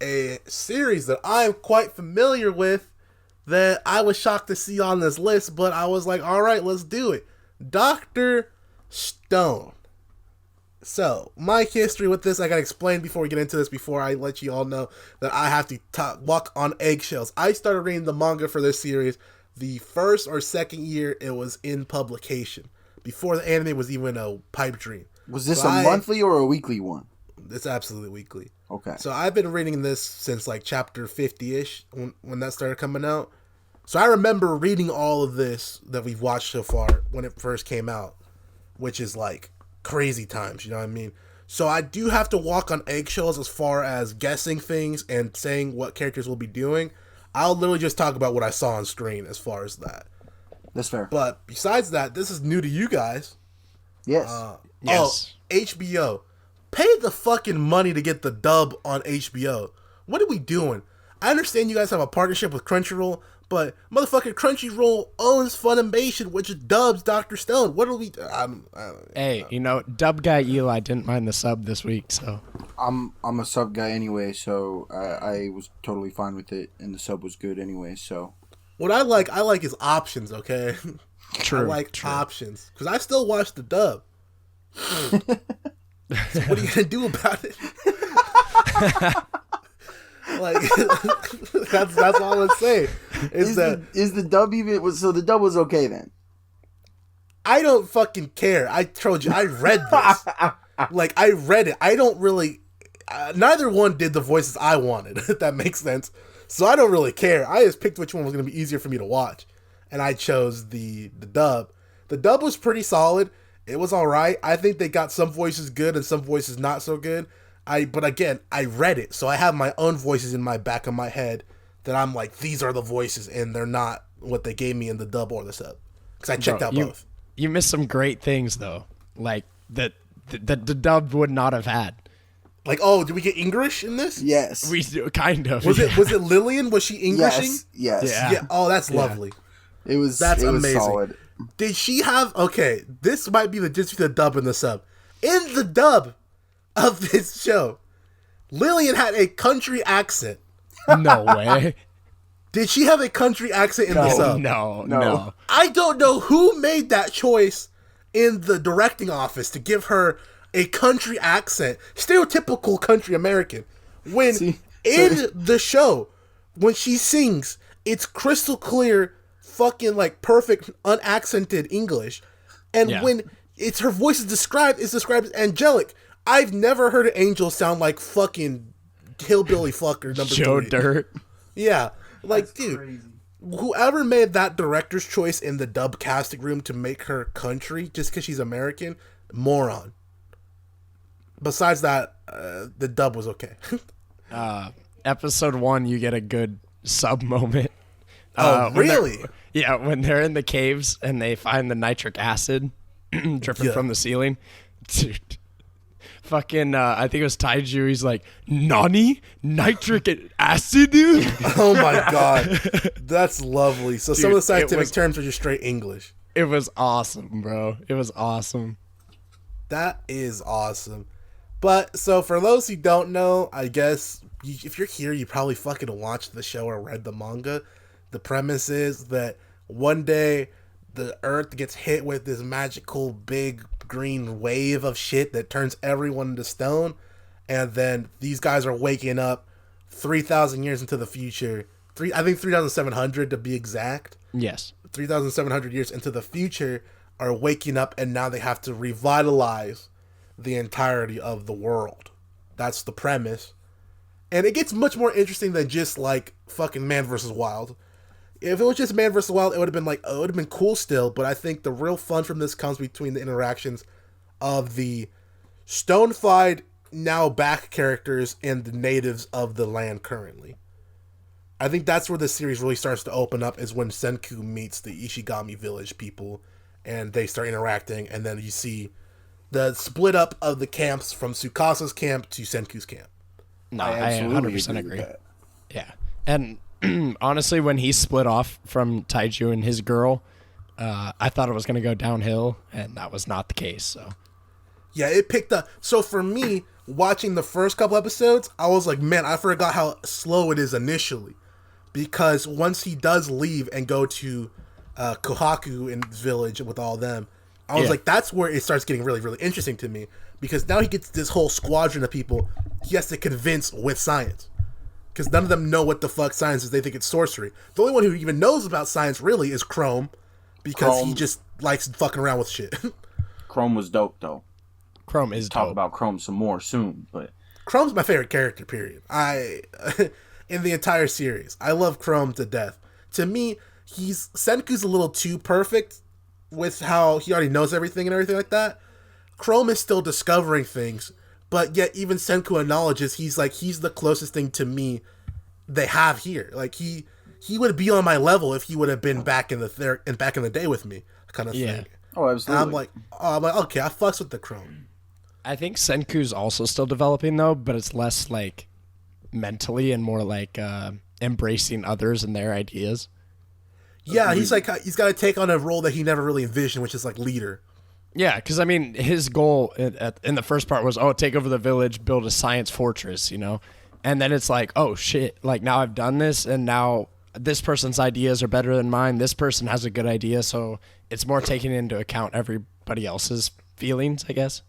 a series that I am quite familiar with that I was shocked to see on this list, but I was like, all right, let's do it. Dr. Stone. So, my history with this, I gotta explain before we get into this, before I let you all know that I have to walk on eggshells. I started reading the manga for this series the first or second year it was in publication, before the anime was even a pipe dream. Was this a monthly or a weekly one? It's absolutely weekly. Okay. So I've been reading this since like chapter 50-ish when that started coming out. So I remember reading all of this that we've watched so far when it first came out, which is like crazy times, you know what I mean? So I do have to walk on eggshells as far as guessing things and saying what characters will be doing. I'll literally just talk about what I saw on screen as far as that. That's fair. But besides that, this is new to you guys. Yes. Yes. Oh, HBO. Pay the fucking money to get the dub on HBO. What are we doing? I understand you guys have a partnership with Crunchyroll, but motherfucking Crunchyroll owns Funimation, which dubs Dr. Stone. What are we... Hey, you know, dub guy Eli didn't mind the sub this week, so... I'm a sub guy anyway, so I was totally fine with it, and the sub was good anyway, so... What I like is options, okay? True. I like options. Because I still watch the dub. So what are you going to do about it? Like, that's all I'm saying. Is the dub even... So the dub was okay then? I don't fucking care. I told you, I read this. Like, I read it. I don't really... neither one did the voices I wanted, if that makes sense. So I don't really care. I just picked which one was going to be easier for me to watch. And I chose the dub. The dub was pretty solid. It was alright. I think they got some voices good and some voices not so good. But again, I read it. So I have my own voices in my back of my head that I'm like, these are the voices. And they're not what they gave me in the dub or the sub. Because I checked out both. You missed some great things, though. Like, that the dub would not have had. Like, oh, did we get English in this? Yes. We do, kind of. Was it Lillian? Was she Englishing? Yes. Yeah. Oh, that's lovely. That's amazing. Solid. Did she have... Okay, this might be the difference between the dub and the sub. In the dub of this show, Lillian had a country accent. No way. Did she have a country accent in the sub? No. I don't know who made that choice in the directing office to give her a country accent, stereotypical country American. When the show, when she sings, it's crystal clear, fucking like perfect, unaccented English. And when it's her voice is described, it's described as angelic. I've never heard an angel sound like fucking hillbilly fucker number Joe 3. Dirt. Yeah. Like, That's dude, crazy. Whoever made that director's choice in the dub casting room to make her country just because she's American, moron. Besides that, the dub was okay. Episode 1, you get a good sub moment. Oh, really? When they're in the caves and they find the nitric acid dripping from the ceiling. Dude. Fucking, I think it was Taiju. He's like, Nani? Nitric acid, dude? Oh my god. That's lovely. So dude, some of the scientific terms are just straight English. It was awesome, bro. It was awesome. That is awesome. But, so for those who don't know, I guess, if you're here, you probably fucking watched the show or read the manga. The premise is that one day the earth gets hit with this magical big green wave of shit that turns everyone into stone, and then these guys are waking up 3,000 years into the future. I think 3,700 to be exact. Yes. 3,700 years into the future are waking up, and now they have to revitalize the entirety of the world. That's the premise. And it gets much more interesting than just like fucking Man vs. Wild. If it was just Man vs. Wild, it would have been like, oh, it would have been cool still, but I think the real fun from this comes between the interactions of the stone-fied, now back characters and the natives of the land currently. I think that's where the series really starts to open up, is when Senku meets the Ishigami village people, and they start interacting, and then you see the split up of the camps from Tsukasa's camp to Senku's camp. No, I 100% agree. Yeah. And honestly, when he split off from Taiju and his girl, I thought it was going to go downhill, and that was not the case. So, Yeah, it picked up. So for me, watching the first couple episodes, I was like, man, I forgot how slow it is initially. Because once he does leave and go to Kohaku in village with all them, I was like, that's where it starts getting really, really interesting to me. Because now he gets this whole squadron of people he has to convince with science. Because none of them know what the fuck science is. They think it's sorcery. The only one who even knows about science really is Chrome. Because he just likes fucking around with shit. Chrome was dope, though. Chrome is Talk dope. about Chrome some more soon, but... Chrome's my favorite character, period. In the entire series. I love Chrome to death. To me, Senku's a little too perfect with how he already knows everything and everything like that. Chrome is still discovering things, but yet even Senku acknowledges he's the closest thing to me they have here. Like he would be on my level if he would have been back in the day with me, kind of thing. Oh, absolutely. And I'm like, okay, I fucks with the Chrome. I think Senku's also still developing though, but it's less like mentally and more like embracing others and their ideas. Yeah, he's got to take on a role that he never really envisioned, which is like leader. Yeah, because I mean, his goal in the first part was, take over the village, build a science fortress, you know? And then it's like, oh shit, like now I've done this, and now this person's ideas are better than mine. This person has a good idea, so it's more taking into account everybody else's feelings, I guess.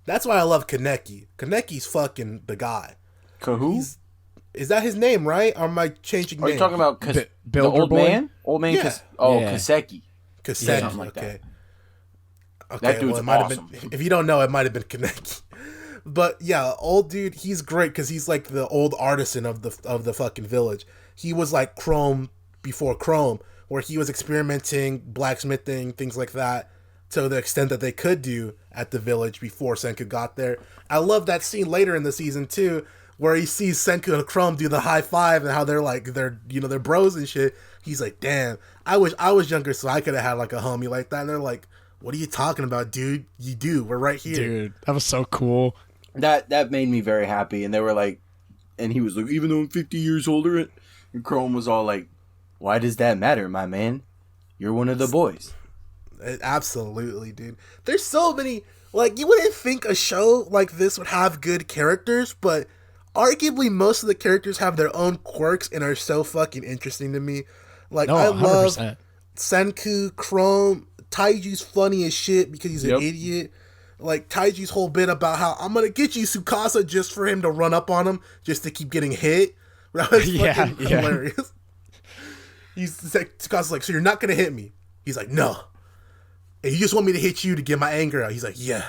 That's why I love Kaneki. Kaneki's fucking the guy. Kahoo? Is that his name, right? Or am I changing names? Are you talking about the Builder old Boy? man? Old man? Yeah. Kaseki. Kaseki, something like okay. that. That dude's it might awesome. have been, if you don't know, it might have been Kaneki. But yeah, old dude, he's great because he's like the old artisan of the fucking village. He was like Chrome before Chrome, where he was experimenting, blacksmithing, things like that, to the extent that they could do at the village before Senku got there. I love that scene later in the season too, where he sees Senku and Chrome do the high five and how they're bros and shit. He's like, damn, I wish I was younger so I could have had like a homie like that. And they're like, what are you talking about, dude? You do. We're right here. Dude, that was so cool. That made me very happy. And they were like, and he was like, even though I'm 50 years older, and Chrome was all like, why does that matter, my man? You're one of the boys. Absolutely, dude. There's so many, like, you wouldn't think a show like this would have good characters, but arguably most of the characters have their own quirks and are so fucking interesting to me. Like, I love 100%. Senku, Chrome, Taiju's funny as shit because he's an idiot. Like, Taiju's whole bit about how I'm gonna get you Tsukasa just for him to run up on him just to keep getting hit. That was fucking hilarious. He's like, Tsukasa's like, so you're not gonna hit me? He's like, no. And you just want me to hit you to get my anger out? He's like, yeah.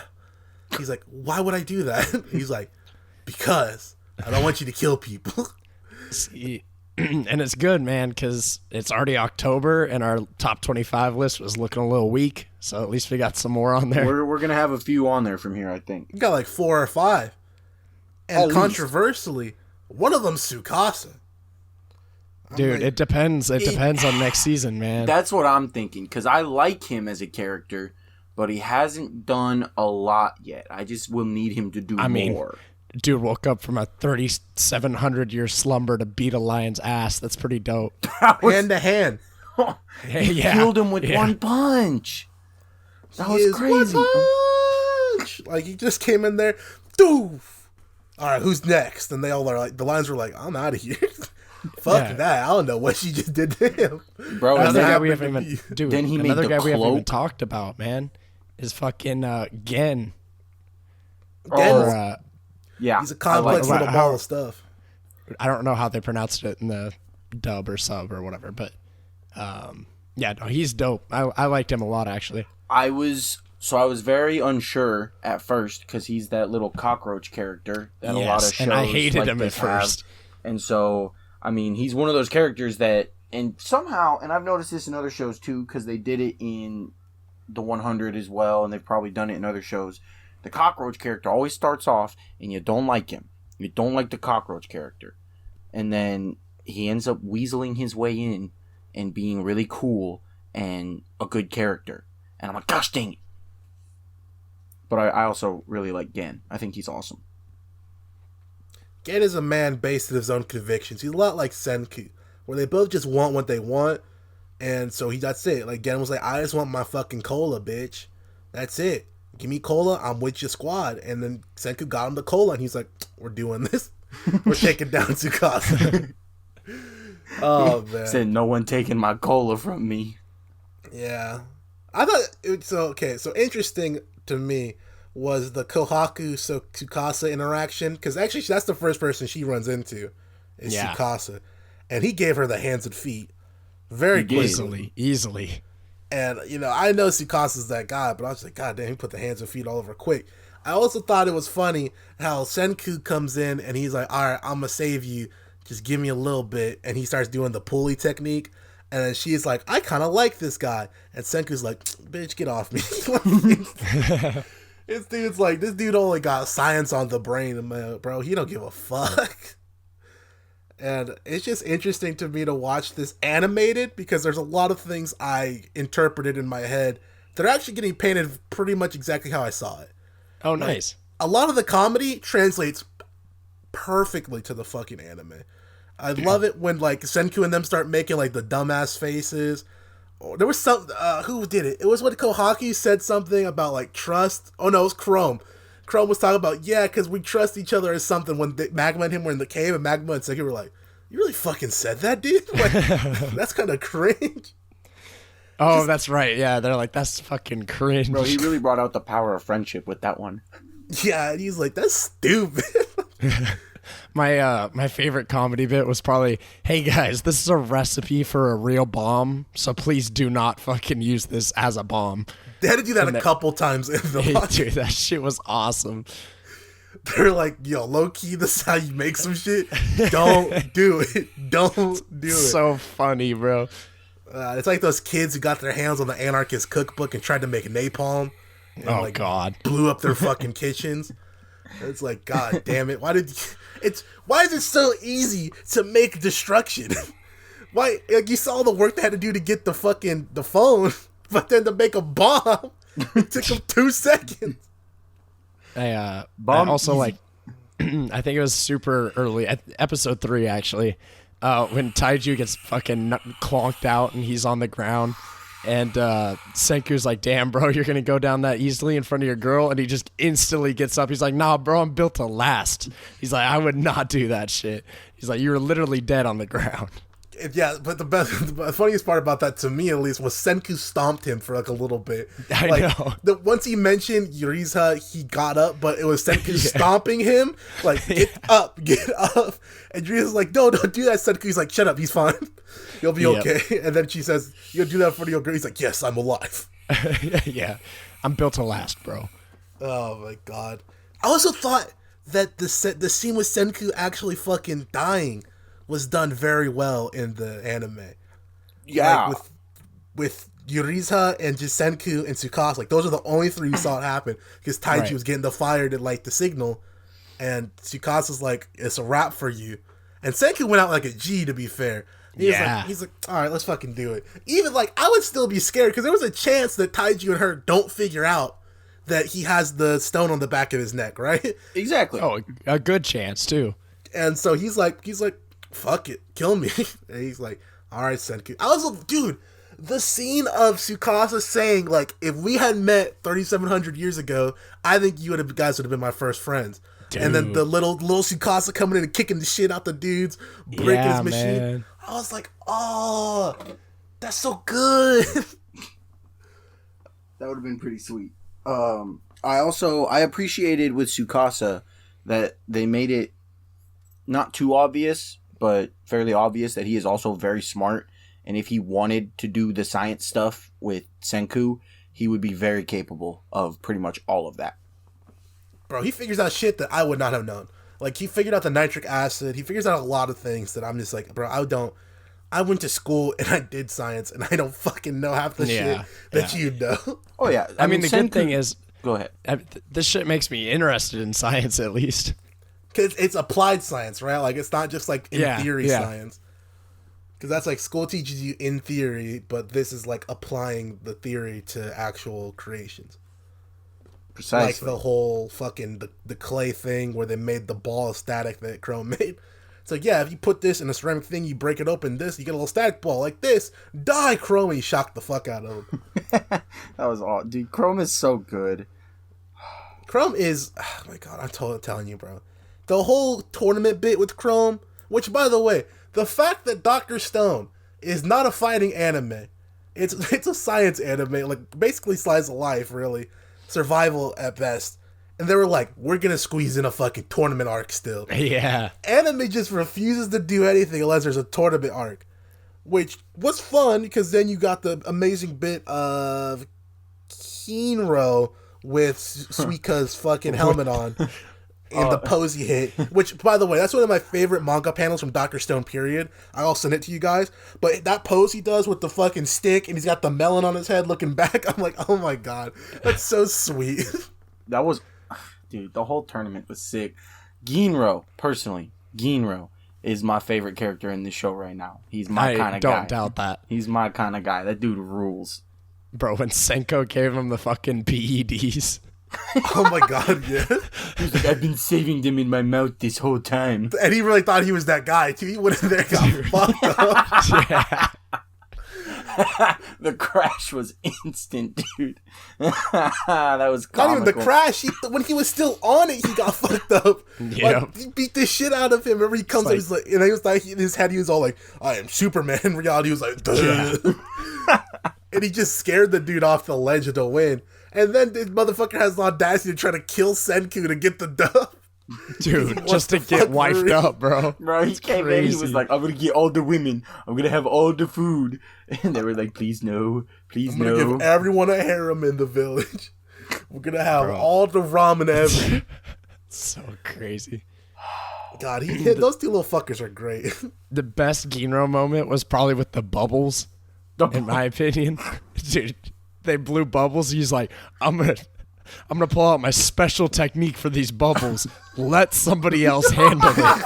He's like, why would I do that? He's like, because I don't want you to kill people. See, and it's good, man, because it's already October, and our top 25 list was looking a little weak, so at least we got some more on there. We're going to have a few on there from here, I think. We got like 4 or 5. And controversially, one of them's Tsukasa. Dude, it depends. It depends on next season, man. That's what I'm thinking, because I like him as a character, but he hasn't done a lot yet. I just will need him to do more. Dude woke up from a 3,700-year slumber to beat a lion's ass. That's pretty dope. Hand to hand. He killed him with one punch. That was crazy. One punch. Like, he just came in there. Doof. All right, who's next? And they all are like, the lions were like, I'm out of here. Fuck that. I don't know what she just did to him. Bro, another guy we haven't even... Dude, then he another made guy the we haven't even cloak. talked about, man, is fucking Gen. Yeah. He's a complex little ball of stuff. I don't know how they pronounced it in the dub or sub or whatever, but he's dope. I liked him a lot, actually. I was very unsure at first because he's that little cockroach character that a lot of shows and I hated like him at this have. first. And so, I mean, he's one of those characters that, and somehow, and I've noticed this in other shows too, because they did it in the 100 as well, and they've probably done it in other shows. The cockroach character always starts off, and you don't like him. You don't like the cockroach character. And then he ends up weaseling his way in and being really cool and a good character. And I'm like, gosh dang it. But I also really like Gen. I think he's awesome. Gen is a man based in his own convictions. He's a lot like Senku, where they both just want what they want, and so that's it. Like, Gen was like, I just want my fucking cola, bitch. That's it. give me cola, I'm with your squad. And then Senku got him the cola, and he's like, we're doing this. We're taking down Tsukasa. Oh, man. Said, no one taking my cola from me. Yeah. I thought, so interesting to me was the Kohaku Tsukasa interaction, because actually that's the first person she runs into is Tsukasa. And he gave her the hands and feet very quickly. Easily. And, you know, I know Tsukasa's that guy, but I was like, God damn, he put the hands and feet all over quick. I also thought it was funny how Senku comes in and he's like, all right, I'm going to save you. Just give me a little bit. And he starts doing the pulley technique. And then she's like, I kind of like this guy. And Senku's like, bitch, get off me. This dude's like, this dude only got science on the brain, man, bro. He don't give a fuck. And it's just interesting to me to watch this animated because there's a lot of things I interpreted in my head that are actually getting painted pretty much exactly how I saw it. Oh, nice. Like, a lot of the comedy translates perfectly to the fucking anime. I love it when like Senku and them start making like the dumbass faces. Oh, there was some who did it? It was when Kohaku said something about like trust. Oh no, it was Chrome. Chrome was talking about because we trust each other or something. When Magma and him were in the cave, and Magma and Senku were like, "You really fucking said that, dude? Like, that's kind of cringe." Oh, that's right. Yeah, they're like, that's fucking cringe. Bro, he really brought out the power of friendship with that one. Yeah, and he's like, that's stupid. My favorite comedy bit was probably, hey guys, this is a recipe for a real bomb, so please do not fucking use this as a bomb. They had to do that a couple times in the watch. Dude, that shit was awesome. They're like, yo, low key, this is how you make some shit. Don't do it. Don't do it. So funny, bro. It's like those kids who got their hands on the anarchist cookbook and tried to make napalm. And, God. Blew up their fucking kitchens. It's like, God damn it. Why is it so easy to make destruction? Why, like, you saw the work they had to do to get the phone, but then to make a bomb, it took them 2 seconds. I also like, I think it was super early, episode 3 actually, when Taiju gets fucking clonked out and he's on the ground. And Senku's like, damn, bro, you're going to go down that easily in front of your girl? And he just instantly gets up. He's like, nah, bro, I'm built to last. He's like, I would not do that shit. He's like, you were literally dead on the ground. Yeah, but the funniest part about that, to me at least, was Senku stomped him for like a little bit. I know. Once he mentioned Yuriza, he got up, but it was Senku stomping him. Like, get up. And Yuriza's like, no, don't do that, Senku. He's like, shut up, he's fine. You'll be okay. And then she says, you'll do that for your girl. He's like, yes, I'm alive. Yeah, I'm built to last, bro. Oh my God. I also thought that the scene with Senku actually fucking dying was done very well in the anime. Yeah. Like with Yuriza and just Senku and Tsukasa, like those are the only 3 you saw it happen because Taiji was getting the fire to light the signal, and Tsukasa's like, it's a wrap for you. And Senku went out like a G, to be fair. He's like, all right, let's fucking do it. Even like, I would still be scared because there was a chance that Taiji and her don't figure out that he has the stone on the back of his neck, right? Exactly. Oh, a good chance too. And so he's like, fuck it, kill me. And he's like, all right, Senku. I was, dude, the scene of Tsukasa saying, like, if we had met 3,700 years ago, I think you guys would have been my first friends. Dude. And then the little Tsukasa coming in and kicking the shit out the dudes, breaking his machine. Man. I was like, oh, that's so good. That would have been pretty sweet. I appreciated with Tsukasa that they made it not too obvious, but fairly obvious that he is also very smart. And if he wanted to do the science stuff with Senku, he would be very capable of pretty much all of that. Bro, he figures out shit that I would not have known. Like, he figured out the nitric acid. He figures out a lot of things that I'm just like, bro, I went to school and I did science and I don't fucking know half the shit that you know. Oh, yeah. I mean, the good thing is... Go ahead. This shit makes me interested in science, at least. Because it's applied science, right? Like, it's not just, like, in theory science. Because that's, like, school teaches you in theory, but this is, like, applying the theory to actual creations. Precisely. Like the whole fucking, the clay thing where they made the ball of static that Chrome made. It's like, yeah, if you put this in a ceramic thing, you break it open, you get a little static ball like this. Die, Chrome! And he shocked the fuck out of him. That was all. Dude, Chrome is so good. Chrome is, oh my god, I'm telling you, bro. The whole tournament bit with Chrome, which, by the way, the fact that Dr. Stone is not a fighting anime, it's a science anime, like basically slice of life, really, survival at best. And they were like, we're gonna squeeze in a fucking tournament arc still. Yeah. Anime just refuses to do anything unless there's a tournament arc, which was fun because then you got the amazing bit of Ginro with Suika's fucking helmet on and the pose he hit, which, by the way, that's one of my favorite manga panels from Dr. Stone, period. I'll send it to you guys. But that pose he does with the fucking stick and he's got the melon on his head looking back, I'm like, oh my god, that's so sweet. That was, dude, the whole tournament was sick. Ginro, personally, Ginro is my favorite character in this show right now. He's my kind of guy. Don't doubt that. He's my kind of guy. That dude rules. Bro, when Senko gave him the fucking PEDs. Oh my god, yeah. He's like, I've been saving them in my mouth this whole time. And he really thought he was that guy, too. He went in there and got fucked up. Yeah. The crash was instant, dude. That was comical. Not even the crash. When he was still on it, he got fucked up. Yeah. Like, he beat the shit out of him. Remember, he comes up, he's like, and he was like, in his head, he was all like, I am Superman. In reality, he was like, duh. Yeah. And he just scared the dude off the ledge to win. And then this motherfucker has the audacity to try to kill Senku to get the dub. Dude, just to get wifed up, bro. Bro, he came in, he was like, I'm gonna get all the women. I'm gonna have all the food. And they were like, please no. Please no. I'm gonna give everyone a harem in the village. We're gonna have all the ramen ever. So crazy. God, those two little fuckers are great. The best Ginro moment was probably with the bubbles, in my opinion. Dude, they blew bubbles. He's like, I'm gonna pull out my special technique for these bubbles. Let somebody else handle it.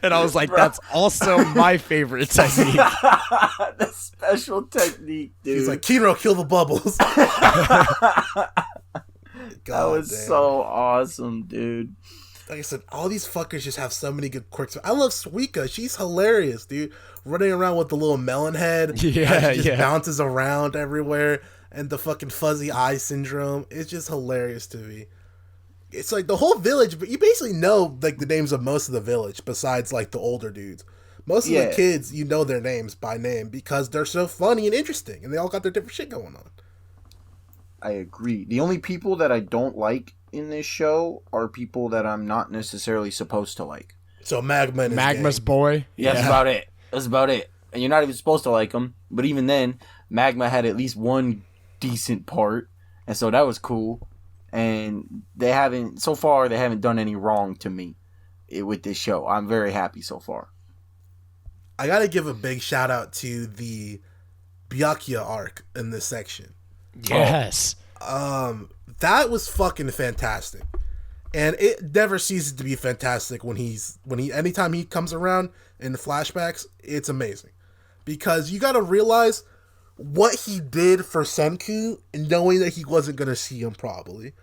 And I was like, that's also my favorite technique. The special technique, dude. He's like, Ginro, kill the bubbles. That was so awesome, dude. Like I said, all these fuckers just have so many good quirks. I love Suika. She's hilarious, dude. Running around with the little melon head. Yeah, she just bounces around everywhere. And the fucking fuzzy eye syndrome. It's just hilarious to me. It's like the whole village, but you basically know like the names of most of the village besides like the older dudes. Most of the kids, you know their names by name because they're so funny and interesting and they all got their different shit going on. I agree. The only people that I don't like in this show are people that I'm not necessarily supposed to like. So Magma's boy. Yeah, that's about it. That's about it. And you're not even supposed to like him. But even then, Magma had at least one decent part, and so that was cool. And they haven't done any wrong to me with this show. I'm very happy so far. I gotta give a big shout out to the Byakuya arc in this section. Yes. That was fucking fantastic. And it never ceases to be fantastic anytime he comes around in the flashbacks, it's amazing. Because you gotta realize what he did for Senku, knowing that he wasn't gonna see him probably.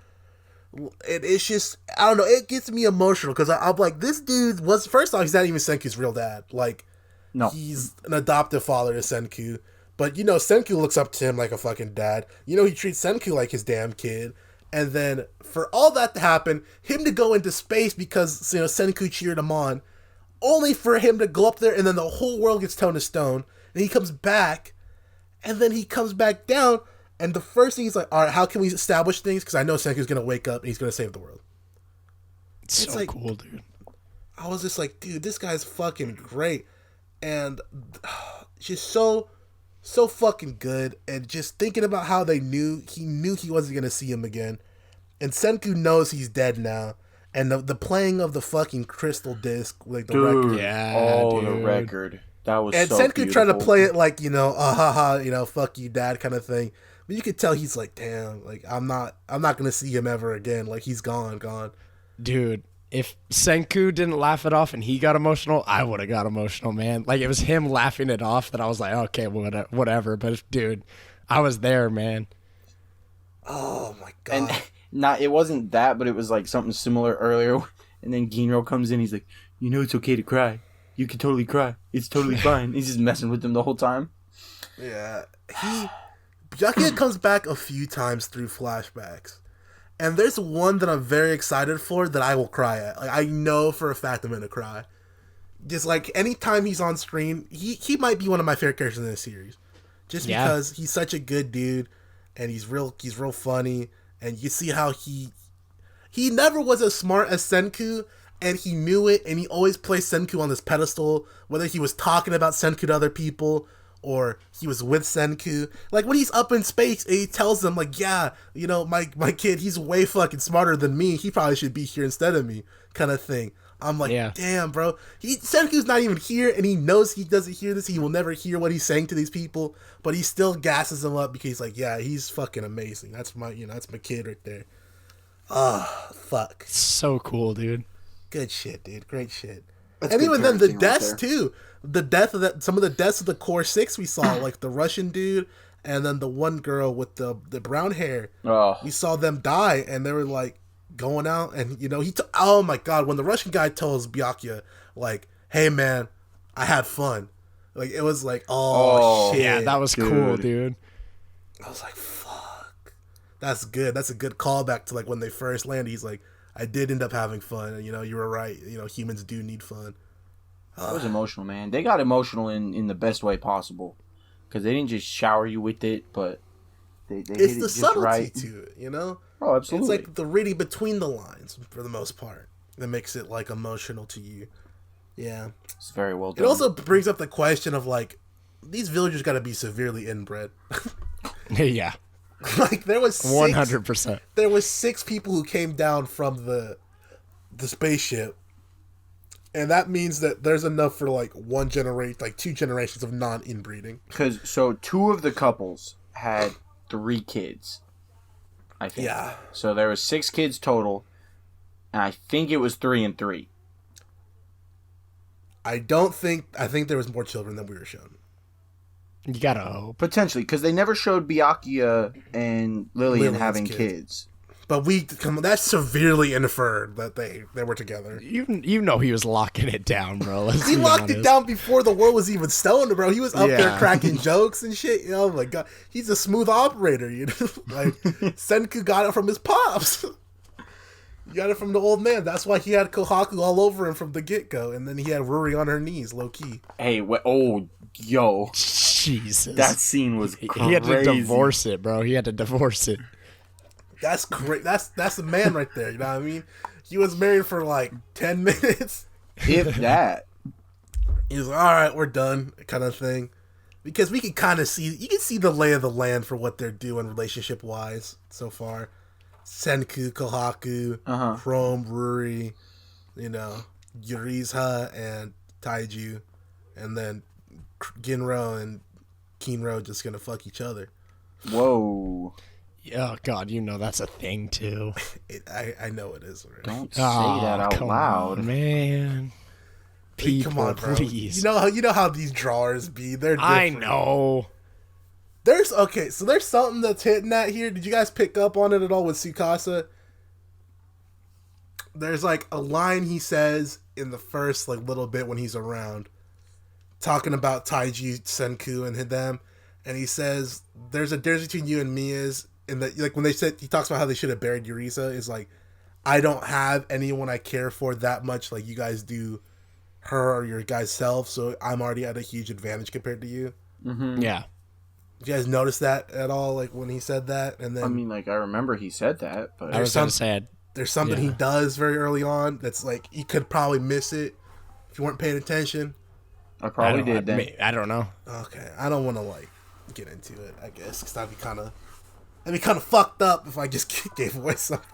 It's just, I don't know, it gets me emotional because I'm like, this dude was, first off, he's not even Senku's real dad. Like, no, he's an adoptive father to Senku. But, you know, Senku looks up to him like a fucking dad. You know, he treats Senku like his damn kid. And then for all that to happen, him to go into space because, you know, Senku cheered him on, only for him to go up there and then the whole world gets turned to stone. And he comes back, and then he comes back down, and the first thing he's like, all right, how can we establish things? Because I know Senku's going to wake up and he's going to save the world. It's so like, cool, dude. I was just like, dude, this guy's fucking great. And just so fucking good. And just thinking about how he knew he wasn't going to see him again. And Senku knows he's dead now. And the playing of the fucking crystal disc, like the record. Yeah, the record. That was and so Senku beautiful. trying to play it like, you know, you know, fuck you, dad, kind of thing. But you could tell he's like, damn, like I'm not gonna see him ever again. Like he's gone. Dude, if Senku didn't laugh it off and he got emotional, I would have got emotional, man. Like it was him laughing it off that I was like, okay, whatever. But dude, I was there, man. Oh my god. And it wasn't that, but it was like something similar earlier. And then Ginro comes in, he's like, you know, it's okay to cry. You can totally cry. It's totally fine. He's just messing with them the whole time. Yeah. Byakuya comes back a few times through flashbacks. And there's one that I'm very excited for that I will cry at. Like, I know for a fact I'm gonna cry. Just like anytime he's on screen, he might be one of my favorite characters in this series. Just because he's such a good dude and he's real funny, and you see how he never was as smart as Senku, and he knew it, and he always placed Senku on this pedestal, whether he was talking about Senku to other people or he was with Senku. Like, when he's up in space and he tells them, like, yeah, you know, my kid, he's way fucking smarter than me. He probably should be here instead of me, kind of thing. I'm like, damn, bro. Senku's not even here, and he knows he doesn't hear this. He will never hear what he's saying to these people, but he still gasses them up because he's like, yeah, he's fucking amazing. That's my kid right there. Ah, fuck. So cool, dude. Good shit, dude. Great shit. That's and even then, the deaths, right too. The death of some of the deaths of the core 6 we saw, like the Russian dude and then the one girl with the brown hair. Oh. We saw them die, and they were like going out, and you know, oh my god, when the Russian guy tells Byakuya, like, hey man, I had fun. Like, it was like, oh shit. Yeah, that was cool, dude. I was like, fuck. That's good. That's a good callback to like when they first landed. He's like, I did end up having fun, and you know, you were right. You know, humans do need fun. That was emotional, man. They got emotional in the best way possible, because they didn't just shower you with it, but they it's hit the it just subtlety right. to it, you know. Oh, absolutely. It's like the reading between the lines for the most part that makes it like emotional to you. Yeah, it's very well done. It also brings up the question of like, these villagers got to be severely inbred. Yeah. Like, there was 100%. There was 6 people who came down from the spaceship, and that means that there's enough for like 2 generations of non-inbreeding. Because so 2 of the couples had 3 kids, I think. Yeah. So there was 6 kids total, and I think it was 3 and 3. I think there was more children than we were shown. You gotta hope. Potentially, because they never showed Byakuya and Lillian having kids. But that's severely inferred that they were together. You know he was locking it down, bro. He locked it down before the world was even stoned, bro. He was up there cracking jokes and shit. You know, oh my god, he's a smooth operator. You know, like Senku got it from his pops. You got it from the old man. That's why he had Kohaku all over him from the get-go, and then he had Ruri on her knees, low key. Hey, yo, Jesus, that scene was crazy. He had to divorce it, bro. He had to divorce it. That's great. That's a man right there. You know what I mean? He was married for like 10 minutes. If that. He was like, all right, we're done, kind of thing. Because we can kind of see, you can see the lay of the land for what they're doing relationship-wise so far. Senku, Kohaku, Chrome, Ruri, you know, Yuriza and Taiju, and then Ginro and Kinro just gonna fuck each other. Whoa. Oh, God, you know that's a thing, too. I know it is. Right? Don't say that out loud. On, man. People, come on, bro. Please. You know how these drawers be. They're different. I know. There's something that's hitting at here. Did you guys pick up on it at all with Tsukasa? There's like a line he says in the first like little bit when he's around, talking about Taiji, Senku, and them, and he says there's a difference between you and me is in that, like, when they said, he talks about how they should have buried Yuriza, is like, I don't have anyone I care for that much like you guys do her or your guys' self, so I'm already at a huge advantage compared to you. Mm-hmm. Yeah. Did you guys notice that at all, like, when he said that? And then, I mean, like, I remember he said that, but I was going to say there's something he does very early on that's like, you could probably miss it if you weren't paying attention. I probably did then. I don't know. Okay, I don't want to like get into it, I guess, because that'd be kind of fucked up if I just gave away something.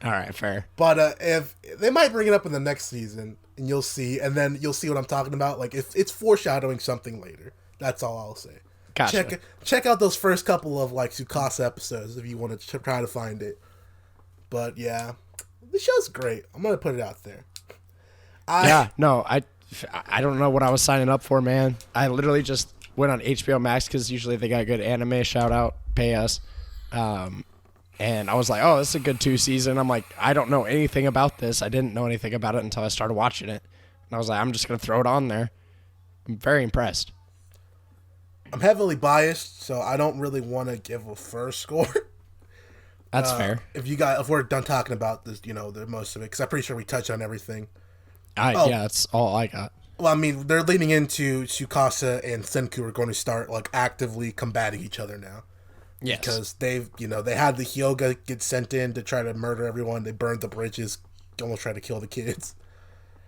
All right, fair. But if they might bring it up in the next season, and you'll see, and then you'll see what I'm talking about. Like, if it's foreshadowing something later, that's all I'll say. Gotcha. Check out those first couple of like Tsukasa episodes if you want to try to find it. But yeah, the show's great. I'm gonna put it out there. I don't know what I was signing up for, man. I literally just went on HBO Max because usually they got good anime. Shout out, pay us. And I was like, oh, this is a good 2 season. I'm like, I don't know anything about this. I didn't know anything about it until I started watching it. And I was like, I'm just gonna throw it on there. I'm very impressed. I'm heavily biased, so I don't really want to give a first score. That's fair. If we're done talking about this, the most of it, because I'm pretty sure we touched on everything. Yeah, that's all I got. Well, I mean, they're leading into Tsukasa and Senku are going to start like actively combating each other now. Yes. Because they had the Hyuga get sent in to try to murder everyone. They burned the bridges, almost tried to kill the kids.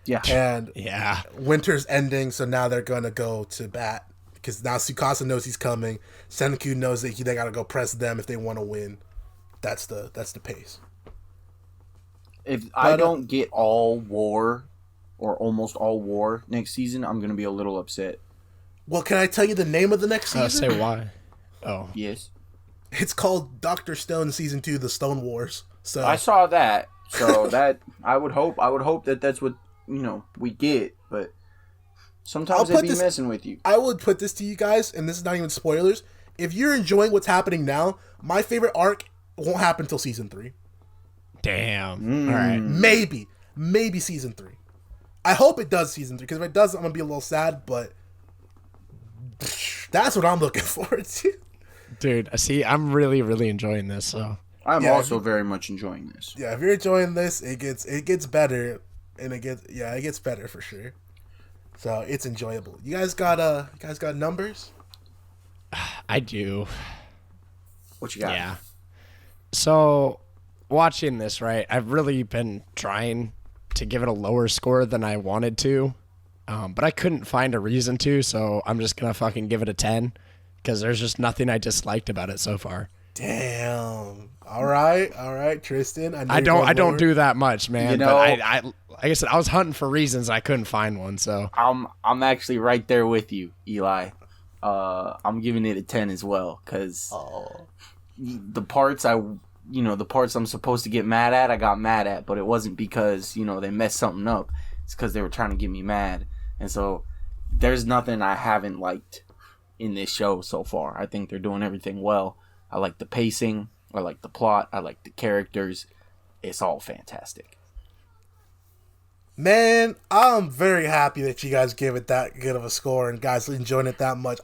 Yeah. And Yeah. winter's ending, so now they're going to go to bat. Because now Tsukasa knows he's coming. Senku knows that they got to go press them if they want to win. That's the pace. If I don't get all war or almost all war next season, I'm going to be a little upset. Well, can I tell you the name of the next season? Say why. Oh. Yes. It's called Dr. Stone Season 2, The Stone Wars. So I saw that. So that I would hope that that's what, we get, but sometimes they be messing with you. I would put this to you guys, and this is not even spoilers. If you're enjoying what's happening now, my favorite arc won't happen until Season 3. Damn. All right. Maybe Season 3. I hope it does Season 3, because if it doesn't, I'm going to be a little sad, but that's what I'm looking forward to. Dude, see, I'm really, really enjoying this, so. I'm also very much enjoying this. Yeah, if you're enjoying this, it gets better, and it gets better for sure. So it's enjoyable. You guys got numbers? I do. What you got? Yeah. So, watching this, right, I've really been trying to give it a lower score than I wanted to, but I couldn't find a reason to, so I'm just going to fucking give it a 10, because there's just nothing I disliked about it so far. Damn. All right, Tristan. I don't do that much, man. But I like I said, I was hunting for reasons. I couldn't find one, so I'm actually right there with you, Eli. I'm giving it a 10 as well, because the parts the parts I'm supposed to get mad at, I got mad at, but it wasn't because they messed something up. It's because they were trying to get me mad, and so there's nothing I haven't liked in this show so far. I think they're doing everything well. I like the pacing. I like the plot. I like the characters. It's all fantastic. Man, I'm very happy that you guys gave it that good of a score and guys enjoying it that much.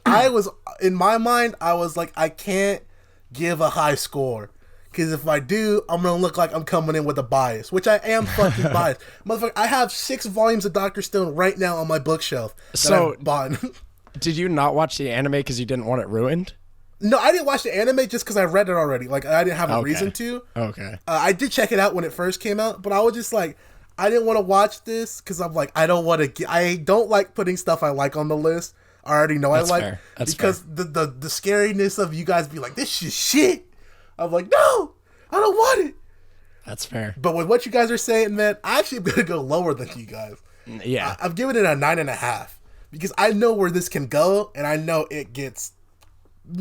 In my mind, I was like, I can't give a high score. Because if I do, I'm going to look like I'm coming in with a bias, which I am fucking biased. Motherfucker, I have 6 volumes of Dr. Stone right now on my bookshelf. So, I've bought. Did you not watch the anime because you didn't want it ruined? No, I didn't watch the anime just because I read it already. Like, I didn't have a reason to. Okay. I did check it out when it first came out, but I was just like, I didn't want to watch this because I'm like, I don't like putting stuff I like on the list. I already know That's I like fair. That's because fair. the scariness of you guys be like, this is shit. I'm like, no, I don't want it. That's fair. But with what you guys are saying, man, I actually am gonna go lower than you guys. Yeah. I'm giving it a 9.5 because I know where this can go, and I know it gets,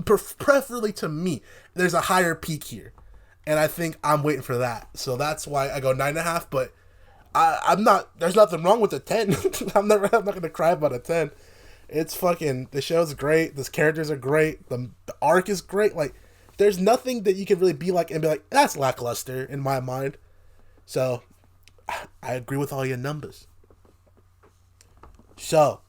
preferably to me, there's a higher peak here, and I think I'm waiting for that. So that's why I go 9.5. But I'm not. There's nothing wrong with a 10. I'm not gonna cry about a 10. It's fucking. The show's great. The characters are great. The arc is great. Like, there's nothing that you can really be like and be like, that's lackluster in my mind. So I agree with all your numbers. So